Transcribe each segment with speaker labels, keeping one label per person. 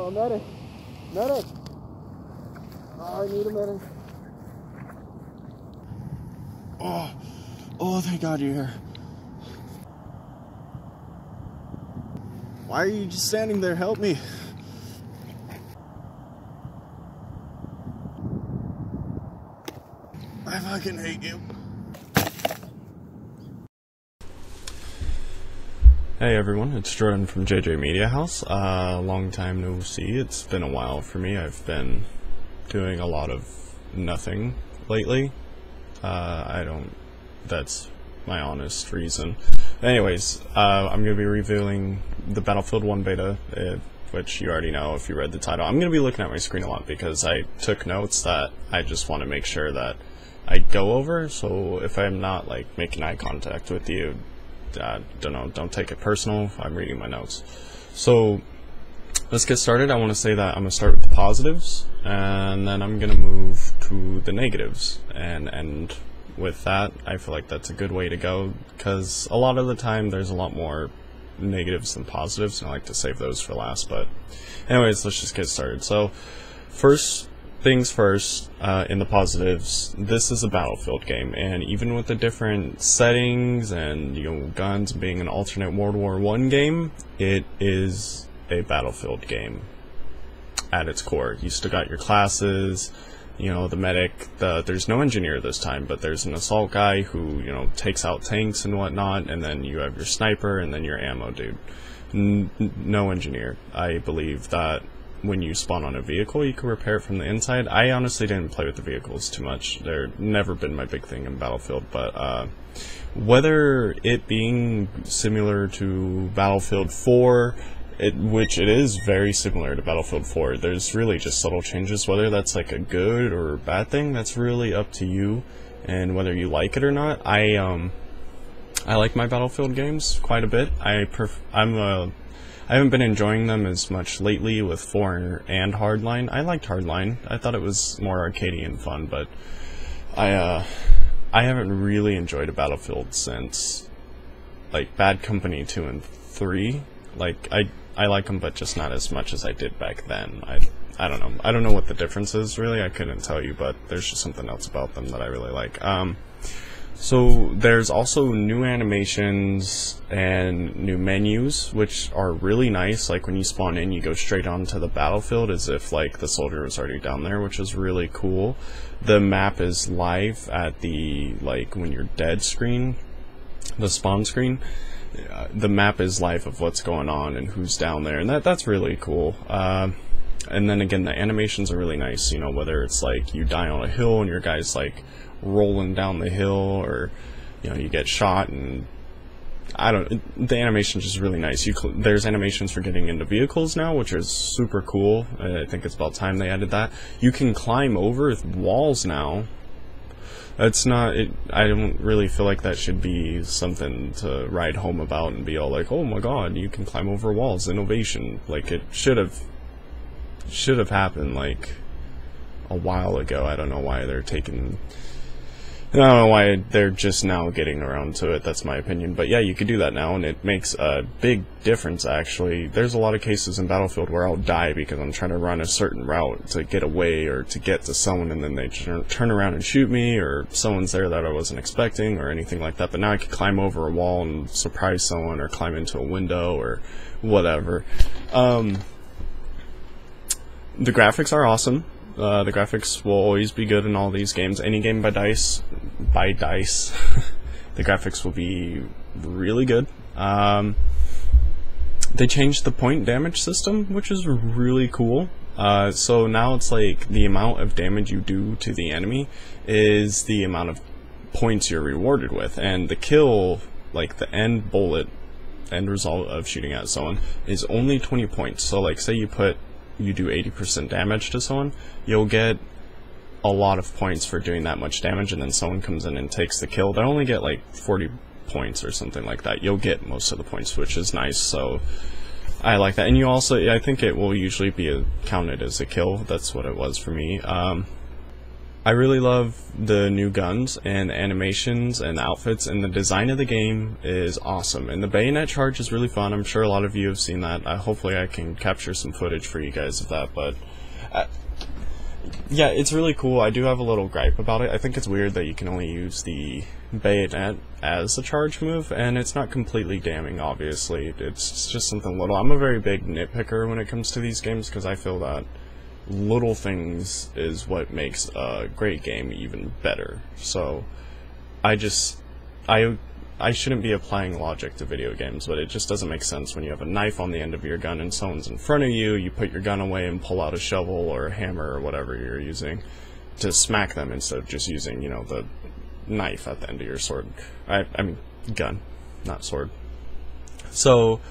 Speaker 1: Oh, medic! Medic! Oh, I need a medic. Oh, thank God you're here. Why are you just standing there? Help me. I fucking hate you. Hey everyone, it's Jordan from JJ Media House. Long time no see. It's been a while for me. I've been doing a lot of nothing lately. That's my honest reason. Anyways, I'm going to be reviewing the Battlefield 1 beta, which you already know if you read the title. I'm going to be looking at my screen a lot because I took notes that I just want to make sure that I go over, so if I'm not like making eye contact with you, don't take it personal. I'm reading my notes. So let's get started. I want to say that I'm going to start with the positives, and then I'm going to move to the negatives, and with that, I feel like that's a good way to go, because a lot of the time there's a lot more negatives than positives, and I like to save those for last. But anyways, let's just get started. So first things first, in the positives, this is a Battlefield game, and even with the different settings and, you know, guns being an alternate World War I game, it is a Battlefield game at its core. You still got your classes, you know, the medic, there's no engineer this time, but there's an assault guy who, you know, takes out tanks and whatnot, and then you have your sniper and then your ammo dude. No engineer. I believe that when you spawn on a vehicle, you can repair it from the inside. I honestly didn't play with the vehicles too much. They're never been my big thing in Battlefield, but whether it being similar to Battlefield 4, which it is very similar to Battlefield 4, there's really just subtle changes. Whether that's like a good or bad thing, that's really up to you and whether you like it or not. I like my Battlefield games quite a bit. I haven't been enjoying them as much lately with 4 and Hardline. I liked Hardline. I thought it was more arcadey and fun, but I haven't really enjoyed a Battlefield since like Bad Company 2 and 3. Like I like them, but just not as much as I did back then. I don't know. I don't know what the difference is really. I couldn't tell you, but there's just something else about them that I really like. So there's also new animations and new menus, which are really nice. Like when you spawn in, you go straight onto the battlefield as if like the soldier was already down there, which is really cool. The map is live at the, like, when you're dead screen, the spawn screen. The map is live of what's going on and who's down there, and that's really cool. And then again, the animations are really nice, you know, whether it's like you die on a hill and your guy's like rolling down the hill, or, you know, you get shot, and the animation's just really nice. There's animations for getting into vehicles now, which is super cool. I think it's about time they added that. You can climb over walls now. That's not it. I don't really feel like that should be something to write home about and be all like, oh my god, you can climb over walls, innovation. Like, it should have happened like a while ago. I don't know why they're just now getting around to it. That's my opinion. But yeah, you could do that now, and it makes a big difference, actually. There's a lot of cases in Battlefield where I'll die because I'm trying to run a certain route to get away or to get to someone, and then they turn around and shoot me, or someone's there that I wasn't expecting, or anything like that. But now I can climb over a wall and surprise someone, or climb into a window, or whatever. The graphics are awesome. The graphics will always be good in all these games. Any game by DICE, the graphics will be really good. They changed the point damage system, which is really cool. So now it's like the amount of damage you do to the enemy is the amount of points you're rewarded with, and the kill, like the end result of shooting at someone, is only 20 points. So like, say you do 80% damage to someone, you'll get a lot of points for doing that much damage, and then someone comes in and takes the kill. They'll only get like 40 points or something like that. You'll get most of the points, which is nice, so I like that. And you also, I think it will usually be counted as a kill. That's what it was for me. I really love the new guns and animations and outfits, and the design of the game is awesome. And the bayonet charge is really fun. I'm sure a lot of you have seen that. Hopefully I can capture some footage for you guys of that, but yeah, it's really cool. I do have a little gripe about it. I think it's weird that you can only use the bayonet as a charge move, and it's not completely damning, obviously. It's just something little. I'm a very big nitpicker when it comes to these games, because I feel that little things is what makes a great game even better. So I shouldn't be applying logic to video games, but it just doesn't make sense when you have a knife on the end of your gun and someone's in front of you, you put your gun away and pull out a shovel or a hammer or whatever you're using to smack them instead of just using, you know, the knife at the end of your sword. I mean, gun, not sword. So,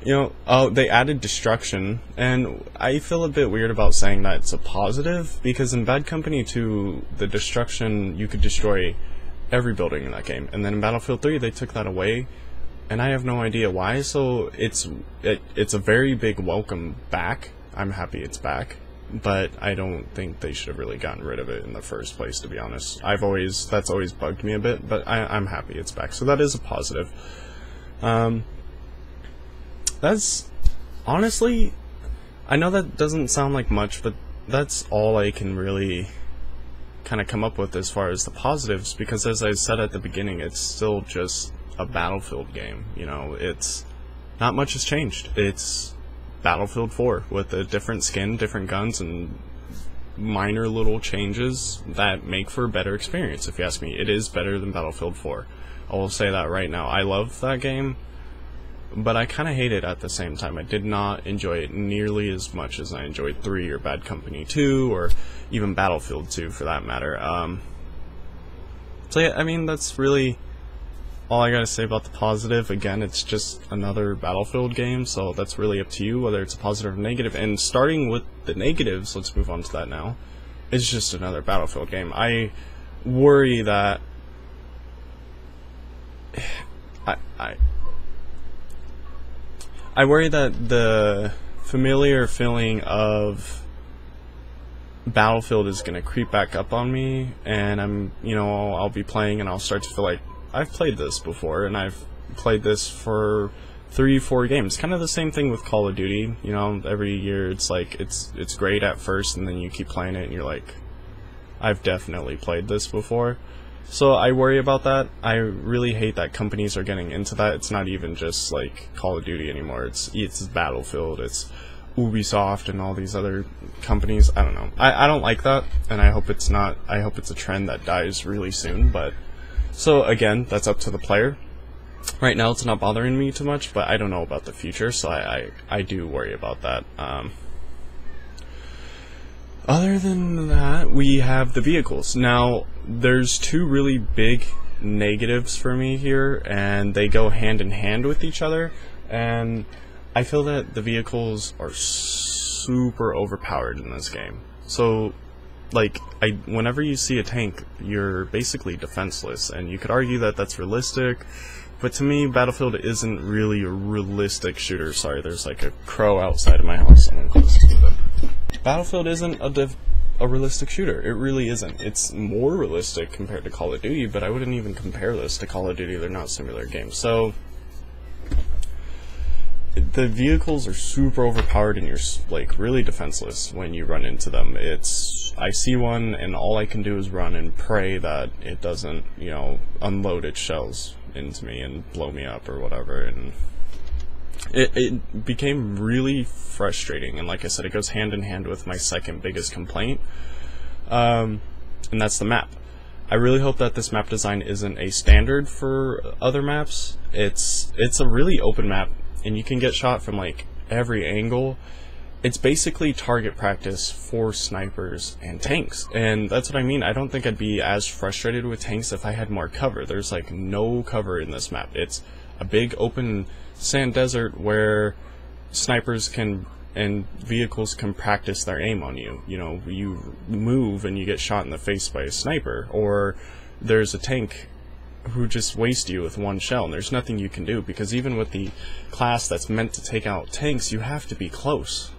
Speaker 1: you know, oh, they added destruction, and I feel a bit weird about saying that it's a positive, because in Bad Company 2, the destruction, you could destroy every building in that game, and then in Battlefield 3 they took that away, and I have no idea why. So it's a very big welcome back. I'm happy it's back, but I don't think they should have really gotten rid of it in the first place, to be honest. That's always bugged me a bit, but I'm happy it's back, so that is a positive. That's honestly, I know that doesn't sound like much, but that's all I can really kind of come up with as far as the positives, because as I said at the beginning, it's still just a Battlefield game. You know, it's not much has changed. It's Battlefield 4 with a different skin, different guns, and minor little changes that make for a better experience. If you ask me, it is better than Battlefield 4. I will say that right now. I love that game, but I kind of hate it at the same time. I did not enjoy it nearly as much as I enjoyed 3 or Bad Company 2 or even Battlefield 2 for that matter. So yeah, I mean, that's really all I gotta say about the positive. Again, it's just another Battlefield game, so that's really up to you whether it's a positive or negative. And starting with the negatives, let's move on to that now. It's just another Battlefield game. I worry that I worry that the familiar feeling of Battlefield is going to creep back up on me, and I'll be playing and I'll start to feel like I've played this before, and I've played this for 3-4 games. Kind of the same thing with Call of Duty. You know, every year it's like it's great at first, and then you keep playing it and you're like, I've definitely played this before. So I worry about that. I really hate that companies are getting into that. It's not even just like Call of Duty anymore. It's Battlefield, it's Ubisoft and all these other companies. I don't know. I don't like that, and I hope it's not. I hope it's a trend that dies really soon. But so again, that's up to the player. Right now it's not bothering me too much, but I don't know about the future, so I do worry about that. Other than that, we have the vehicles. Now, there's 2 really big negatives for me here, and they go hand in hand with each other, and I feel that the vehicles are super overpowered in this game. So, like, whenever you see a tank, you're basically defenseless, and you could argue that that's realistic, but to me, Battlefield isn't really a realistic shooter. Sorry, there's like a crow outside of my house. I'm gonna close this window. Battlefield isn't a realistic shooter. It really isn't. It's more realistic compared to Call of Duty, but I wouldn't even compare this to Call of Duty. They're not similar games. So the vehicles are super overpowered, and you're like really defenseless when you run into them. I see one, and all I can do is run and pray that it doesn't, you know, unload its shells into me and blow me up or whatever. And it became really frustrating, and like I said, it goes hand in hand with my second biggest complaint, and that's the map. I really hope that this map design isn't a standard for other maps. It's a really open map, and you can get shot from like every angle. It's basically target practice for snipers and tanks, and that's what I mean. I don't think I'd be as frustrated with tanks if I had more cover. There's like no cover in this map. It's a big open sand desert where snipers can and vehicles can practice their aim on you. You know, you move and you get shot in the face by a sniper, or there's a tank who just wastes you with one shell, and there's nothing you can do, because even with the class that's meant to take out tanks, you have to be close.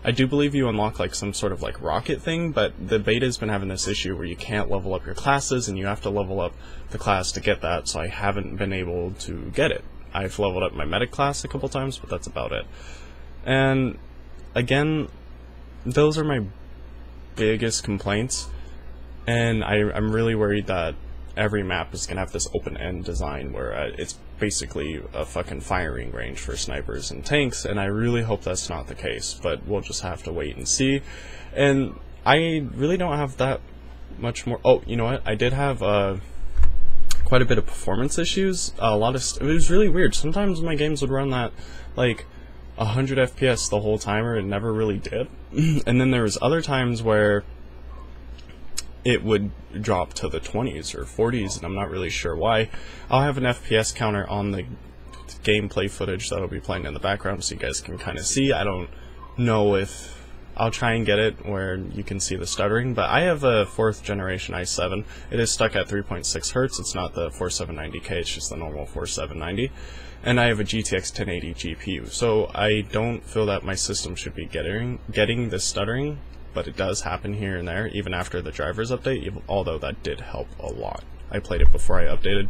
Speaker 1: I do believe you unlock like some sort of like rocket thing, but the beta's been having this issue where you can't level up your classes and you have to level up the class to get that, so I haven't been able to get it. I've leveled up my medic class a couple times, but that's about it. And again, those are my biggest complaints, and I'm really worried that every map is gonna have this open-end design where it's basically a fucking firing range for snipers and tanks, and I really hope that's not the case, but we'll just have to wait and see. And I really don't have that much more. Oh, you know what? I did have quite a bit of performance issues. It was really weird. Sometimes my games would run that like 100 FPS the whole time, or it never really did. And then there was other times where it would drop to the 20s or 40s, and I'm not really sure why. I'll have an FPS counter on the gameplay footage that'll be playing in the background so you guys can kind of see. I don't know if I'll try and get it where you can see the stuttering, but I have a 4th generation i7. It is stuck at 3.6 Hz. It's not the 4790K, it's just the normal 4790. And I have a GTX 1080 GPU, so I don't feel that my system should be getting this stuttering, but it does happen here and there, even after the drivers update, although that did help a lot. I played it before I updated.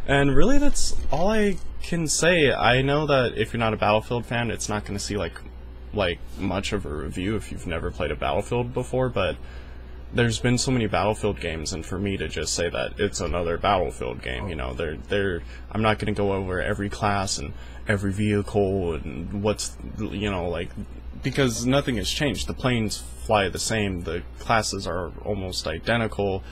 Speaker 1: And really, that's all I can say. I know that if you're not a Battlefield fan, it's not going to see like much of a review if you've never played a Battlefield before, but there's been so many Battlefield games, and for me to just say that it's another Battlefield game, you know, I'm not going to go over every class and every vehicle and what's, you know, like, because nothing has changed. The planes fly the same, the classes are almost identical.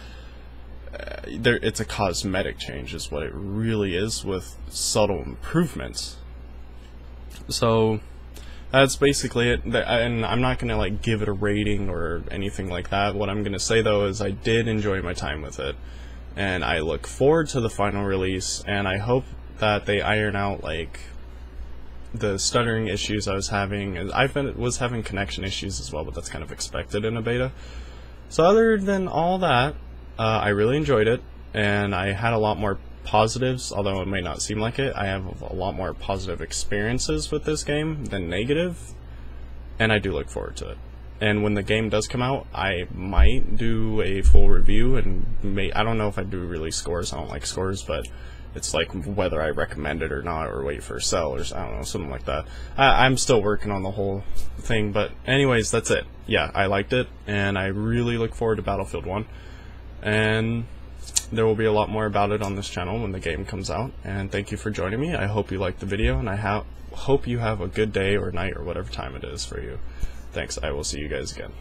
Speaker 1: It's a cosmetic change is what it really is, with subtle improvements. So that's basically it, and I'm not gonna like give it a rating or anything like that. What I'm gonna say though is I did enjoy my time with it, and I look forward to the final release, and I hope that they iron out like the stuttering issues I was having. And was having connection issues as well, but that's kind of expected in a beta. So other than all that, I really enjoyed it, and I had a lot more positives, although it may not seem like it. I have a lot more positive experiences with this game than negative, and I do look forward to it. And when the game does come out, I might do a full review, and I don't know if I do release scores. I don't like scores, but it's like whether I recommend it or not, or wait for a sell, or I don't know, something like that. I'm still working on the whole thing, but anyways, that's it. Yeah, I liked it, and I really look forward to Battlefield 1, and there will be a lot more about it on this channel when the game comes out. And thank you for joining me. I hope you liked the video, and I hope you have a good day or night or whatever time it is for you. Thanks. I will see you guys again.